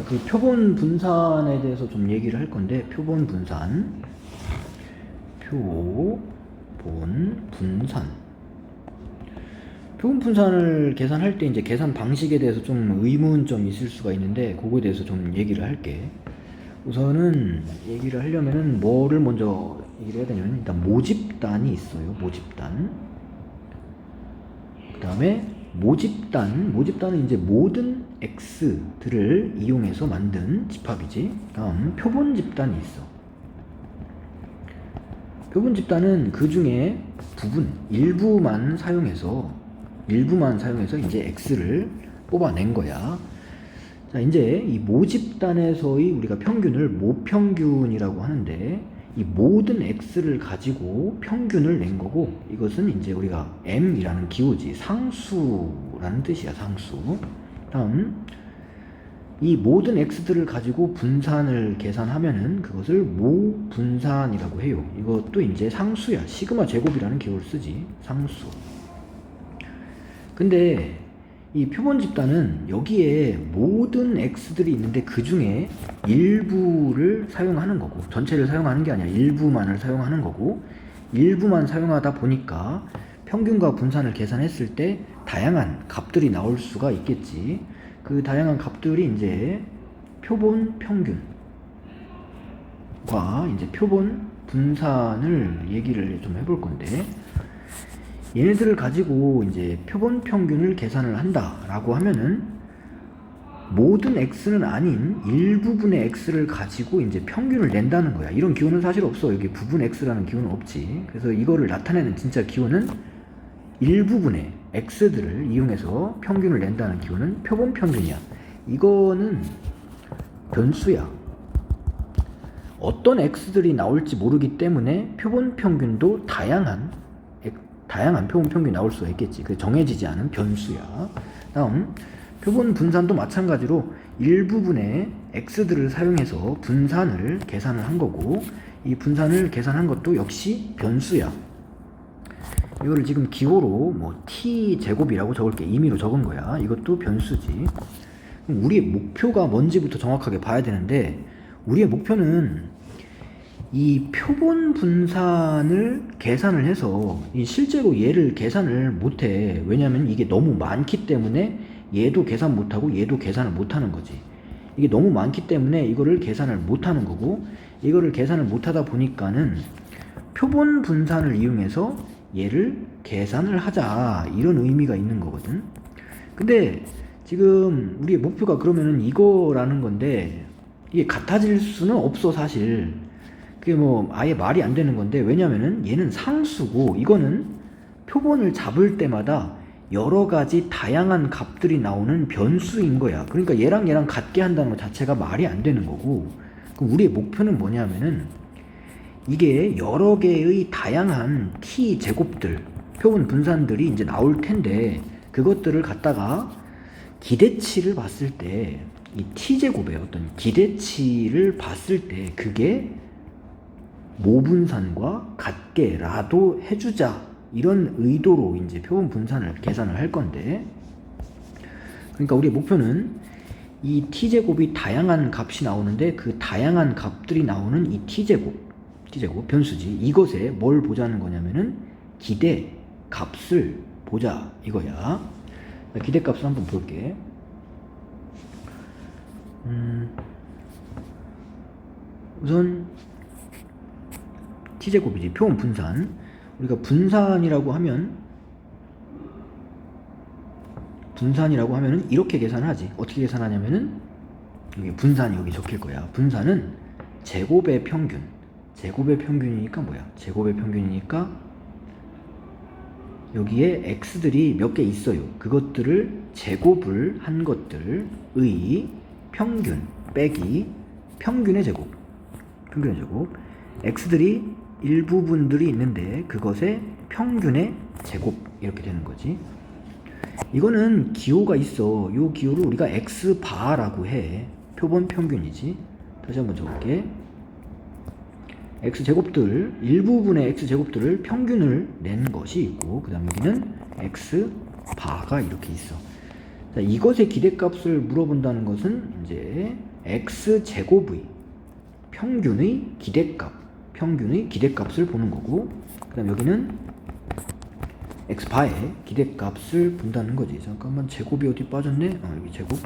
그 표본 분산에 대해서 좀 얘기를 할 건데, 표본 분산. 표본 분산을 계산할 때 이제 계산 방식에 대해서 좀 의문점이 있을 수가 있는데, 그거에 대해서 좀 얘기를 할게. 우선은 얘기를 하려면은 뭐를 먼저 얘기를 해야 되냐면, 일단 모집단이 있어요. 모집단. 그 다음에 모집단은 이제 모든 x들을 이용해서 만든 집합이지. 다음 표본 집단이 있어. 표본 집단은 그 중에 일부만 사용해서 이제 x를 뽑아낸 거야. 자, 이제 이 모집단에서의 우리가 평균을 모평균이라고 하는데, 이 모든 x를 가지고 평균을 낸 거고, 이것은 이제 우리가 m이라는 기호지, 상수라는 뜻이야, 상수. 다음 이 모든 x들을 가지고 분산을 계산하면은 그것을 모분산이라고 해요. 이것도 이제 상수야. 시그마 제곱이라는 기호를 쓰지, 상수. 근데 이 표본 집단은 여기에 모든 x들이 있는데 그 중에 일부를 사용하는 거고, 전체를 사용하는 게 아니라 일부만을 사용하는 거고, 일부만 사용하다 보니까 평균과 분산을 계산했을 때 다양한 값들이 나올 수가 있겠지. 그 다양한 값들이 이제 표본 평균과 이제 표본 분산을 얘기를 좀 해볼 건데, 얘네들을 가지고 이제 표본 평균을 계산을 한다라고 하면은 모든 x는 아닌 일부분의 x를 가지고 이제 평균을 낸다는 거야. 이런 기호는 사실 없어. 여기 부분 x라는 기호는 없지. 그래서 이거를 나타내는 진짜 기호는 일부분의 x들을 이용해서 평균을 낸다는 기호는 표본 평균이야. 이거는 변수야. 어떤 x들이 나올지 모르기 때문에 표본 평균도 다양한 표본 평균이 나올 수가 있겠지. 그 정해지지 않은 변수야. 다음 표본 분산도 마찬가지로 일부분의 x들을 사용해서 분산을 계산을 한 거고, 이 분산을 계산한 것도 역시 변수야. 이거를 지금 기호로 뭐 t 제곱이라고 적을게. 임의로 적은 거야. 이것도 변수지. 그럼 우리의 목표가 뭔지부터 정확하게 봐야 되는데, 우리의 목표는 이 표본 분산을 계산을 해서 실제로 얘를 계산을 못해. 왜냐면 이게 너무 많기 때문에 얘도 계산 못하고 얘도 계산을 못하는 거지. 이게 너무 많기 때문에 이거를 계산을 못하는 거고, 이거를 계산을 못하다 보니까는 표본 분산을 이용해서 얘를 계산을 하자, 이런 의미가 있는 거거든. 근데 지금 우리의 목표가 그러면은 이거라는 건데, 이게 같아질 수는 없어, 사실. 그게 뭐 아예 말이 안 되는 건데, 왜냐면은 얘는 상수고 이거는 표본을 잡을 때마다 여러 가지 다양한 값들이 나오는 변수인 거야. 그러니까 얘랑 같게 한다는 것 자체가 말이 안 되는 거고, 그럼 우리의 목표는 뭐냐면은 이게 여러 개의 다양한 t 제곱들, 표본 분산들이 이제 나올 텐데, 그것들을 갖다가 기대치를 봤을 때, 이 t 제곱의 어떤 기대치를 봤을 때 그게 모분산과 같게라도 해주자, 이런 의도로 이제 표본 분산을 계산을 할 건데, 그러니까 우리의 목표는 이 t제곱이 다양한 값이 나오는데, 그 다양한 값들이 나오는 이 t제곱 변수지. 이것에 뭘 보자는 거냐면은 기대 값을 보자, 이거야. 기대 값을 한번 볼게. 우선 t제곱이지, 표본 분산. 우리가 분산이라고 하면은 이렇게 계산하지. 어떻게 계산하냐면은 여기 분산이 여기 적힐 거야. 분산은 제곱의 평균이니까 뭐야? 제곱의 평균이니까 여기에 x들이 몇 개 있어요. 그것들을 제곱을 한 것들의 평균 빼기 평균의 제곱. x들이 일부분들이 있는데 그것의 평균의 제곱, 이렇게 되는 거지. 이거는 기호가 있어. 이 기호를 우리가 x바라고 해. 표본 평균이지. 다시 한번 적을게. x제곱들, 일부분의 x제곱들을 평균을 낸 것이 있고, 그 다음 여기는 x바가 이렇게 있어. 자, 이것의 기대값을 물어본다는 것은 이제 x제곱의 평균의 기대값을 보는 거고, 그 다음 여기는 x바의 기대값을 본다는 거지. 잠깐만, 제곱이 어디 빠졌네? 여기 제곱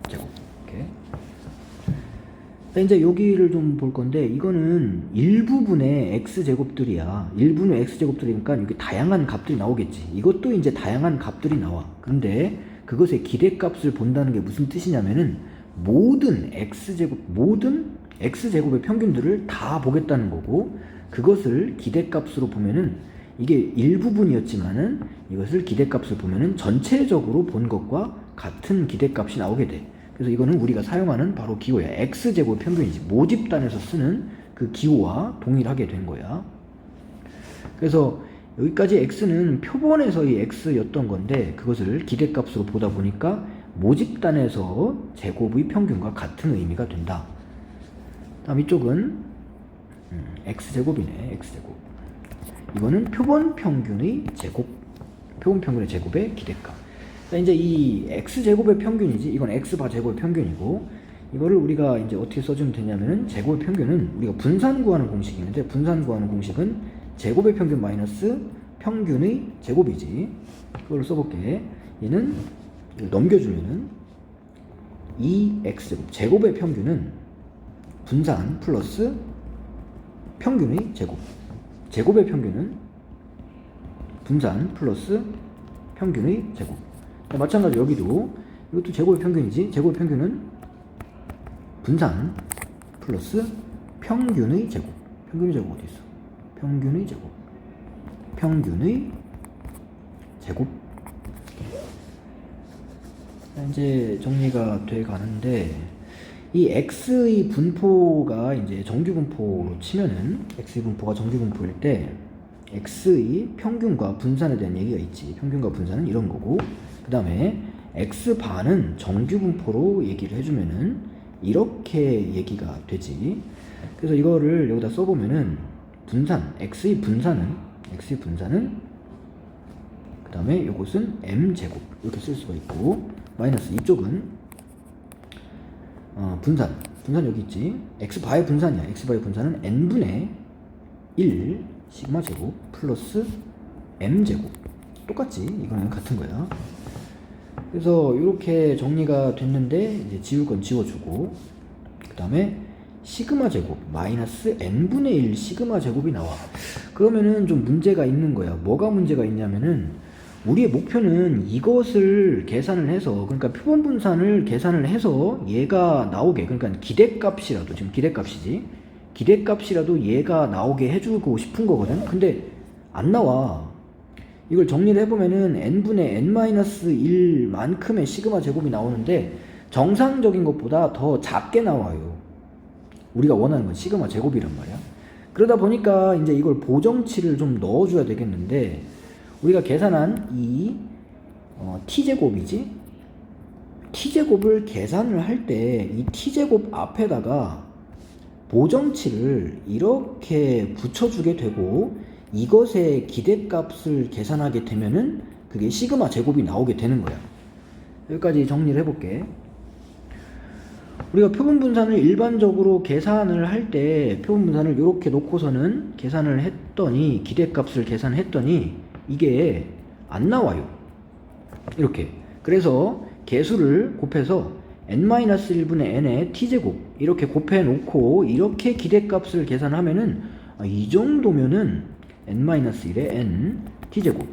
이렇게. 자, 이제 여기를 좀 볼 건데, 이거는 일부분의 x제곱들이야. 일부분의 x제곱들이니까 여기 다양한 값들이 나오겠지. 이것도 이제 다양한 값들이 나와. 근데 그것의 기대값을 본다는 게 무슨 뜻이냐면은 모든 x제곱의 평균들을 다 보겠다는 거고, 그것을 기대값으로 보면은 이게 일부분이었지만은 이것을 기대값을 보면은 전체적으로 본 것과 같은 기대값이 나오게 돼. 그래서 이거는 우리가 사용하는 바로 기호야. x제곱 평균이지. 모집단에서 쓰는 그 기호와 동일하게 된 거야. 그래서 여기까지 x는 표본에서의 x였던 건데, 그것을 기대값으로 보다 보니까 모집단에서 제곱의 평균과 같은 의미가 된다. 다음 이쪽은 x제곱이네. x제곱. 이거는 표본 평균의 제곱의 기대값. 자, 이제 이 x제곱의 평균이지. 이건 x바 제곱의 평균이고, 이거를 우리가 이제 어떻게 써주면 되냐면은, 제곱의 평균은 우리가 분산 구하는 공식이 있는데, 분산 구하는 공식은 제곱의 평균 마이너스 평균의 제곱이지. 그걸 써볼게. 얘는 넘겨주면은 2x제곱, 제곱의 평균은 분산 플러스 평균의 제곱, 제곱의 평균은 분산 플러스 평균의 제곱. 마찬가지로 여기도 이것도 제곱의 평균이지. 제곱의 평균은 분산 플러스 평균의 제곱. 평균의 제곱 어디 있어? 평균의 제곱. 이제 정리가 돼 가는데, 이 x의 분포가 이제 정규분포로 치면은, x의 분포가 정규분포일 때 x의 평균과 분산에 대한 얘기가 있지. 평균과 분산은 이런 거고, 그 다음에 x바는 정규분포로 얘기를 해주면은 이렇게 얘기가 되지. 그래서 이거를 여기다 써보면은 x의 분산은 그 다음에 이것은 m제곱 이렇게 쓸 수가 있고, 마이너스 이쪽은 분산 여기 있지. x바의 분산이야. x바의 분산은 n분의 1 시그마 제곱 플러스 m제곱. 똑같지. 이거는 같은 거야. 그래서 이렇게 정리가 됐는데, 이제 지울 건 지워주고, 그 다음에 시그마 제곱 마이너스 n분의 1 시그마 제곱이 나와. 그러면은 좀 문제가 있는 거야. 뭐가 문제가 있냐면은, 우리의 목표는 이것을 계산을 해서, 그러니까 표본 분산을 계산을 해서 얘가 나오게, 그러니까 기대값이라도, 지금 기대값이지, 기대값이라도 얘가 나오게 해주고 싶은 거거든. 근데 안 나와. 이걸 정리를 해보면은 n분의 n-1만큼의 시그마 제곱이 나오는데, 정상적인 것보다 더 작게 나와요. 우리가 원하는 건 시그마 제곱이란 말이야. 그러다 보니까 이제 이걸 보정치를 좀 넣어줘야 되겠는데, 우리가 계산한 이 t제곱이지? t제곱을 계산을 할 때 이 t제곱 앞에다가 보정치를 이렇게 붙여주게 되고, 이것의 기대값을 계산하게 되면은 그게 시그마 제곱이 나오게 되는 거야. 여기까지 정리를 해볼게. 우리가 표본 분산을 일반적으로 계산을 할 때 표본 분산을 이렇게 놓고서는 계산을 했더니, 기대값을 계산했더니 이게 안 나와요. 이렇게. 그래서 개수를 곱해서 n-1분의 n의 t제곱 이렇게 곱해 놓고 이렇게 기대값을 계산하면은, 이 정도면은 n-1의 n t제곱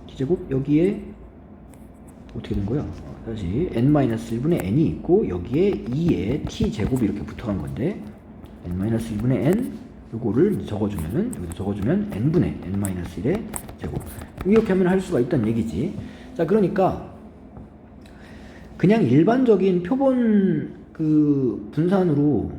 t제곱 여기에 어떻게 된 거야? 다시 n-1분의 n이 있고 여기에 2의 t제곱이 이렇게 붙어간 건데, n-1분의 n 요거를 적어주면은, 여기다 적어주면 n분의 n-1의 제곱. 이렇게 하면 할 수가 있다는 얘기지. 자, 그러니까 그냥 일반적인 표본 분산으로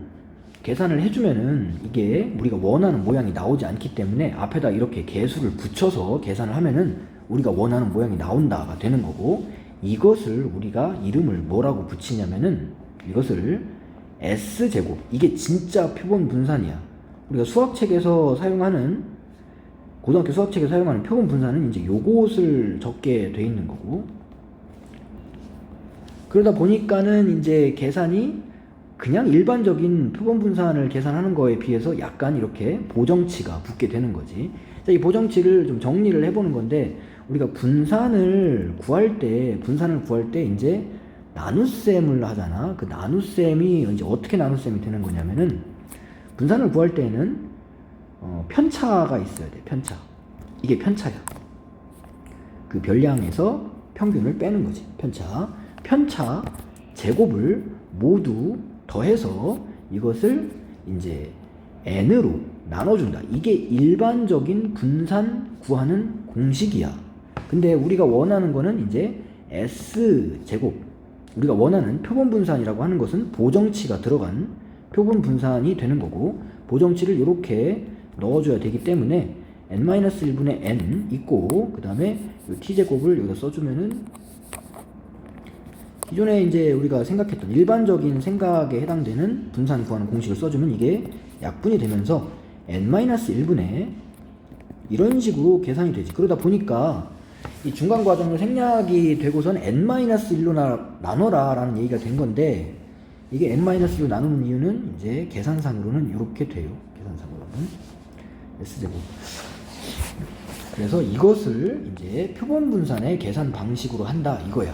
계산을 해주면은 이게 우리가 원하는 모양이 나오지 않기 때문에 앞에다 이렇게 개수를 붙여서 계산을 하면은 우리가 원하는 모양이 나온다가 되는 거고, 이것을 우리가 이름을 뭐라고 붙이냐면은, 이것을 S제곱, 이게 진짜 표본 분산이야. 우리가 수학책에서 사용하는 고등학교 수학책에 사용하는 표본 분산은 이제 요것을 적게 돼 있는 거고, 그러다 보니까는 이제 계산이 그냥 일반적인 표본 분산을 계산하는 거에 비해서 약간 이렇게 보정치가 붙게 되는 거지. 자, 이 보정치를 좀 정리를 해보는 건데, 우리가 분산을 구할 때 이제 나눗셈을 하잖아. 그 나눗셈이 이제 어떻게 나눗셈이 되는 거냐면은, 분산을 구할 때에는 편차가 있어야 돼. 편차. 이게 편차야. 그 별량에서 평균을 빼는 거지. 편차 제곱을 모두 더해서 이것을 이제 n으로 나눠준다. 이게 일반적인 분산 구하는 공식이야. 근데 우리가 원하는 거는 이제 s제곱, 우리가 원하는 표본 분산이라고 하는 것은 보정치가 들어간 표본 분산이 되는 거고, 보정치를 이렇게 넣어줘야 되기 때문에 n-1분의 n 있고, 그 다음에 t제곱을 여기다 써주면은 기존에 이제 우리가 생각했던 일반적인 생각에 해당되는 분산 구하는 공식을 써주면 이게 약분이 되면서 n-1분의 이런 식으로 계산이 되지. 그러다 보니까 이 중간 과정을 생략이 되고선 n-1로 나눠라 라는 얘기가 된 건데, 이게 n-1로 나누는 이유는 이제 계산상으로는 이렇게 돼요. 계산상으로는 s제곱. 그래서 이것을 이제 표본 분산의 계산 방식으로 한다 이거야.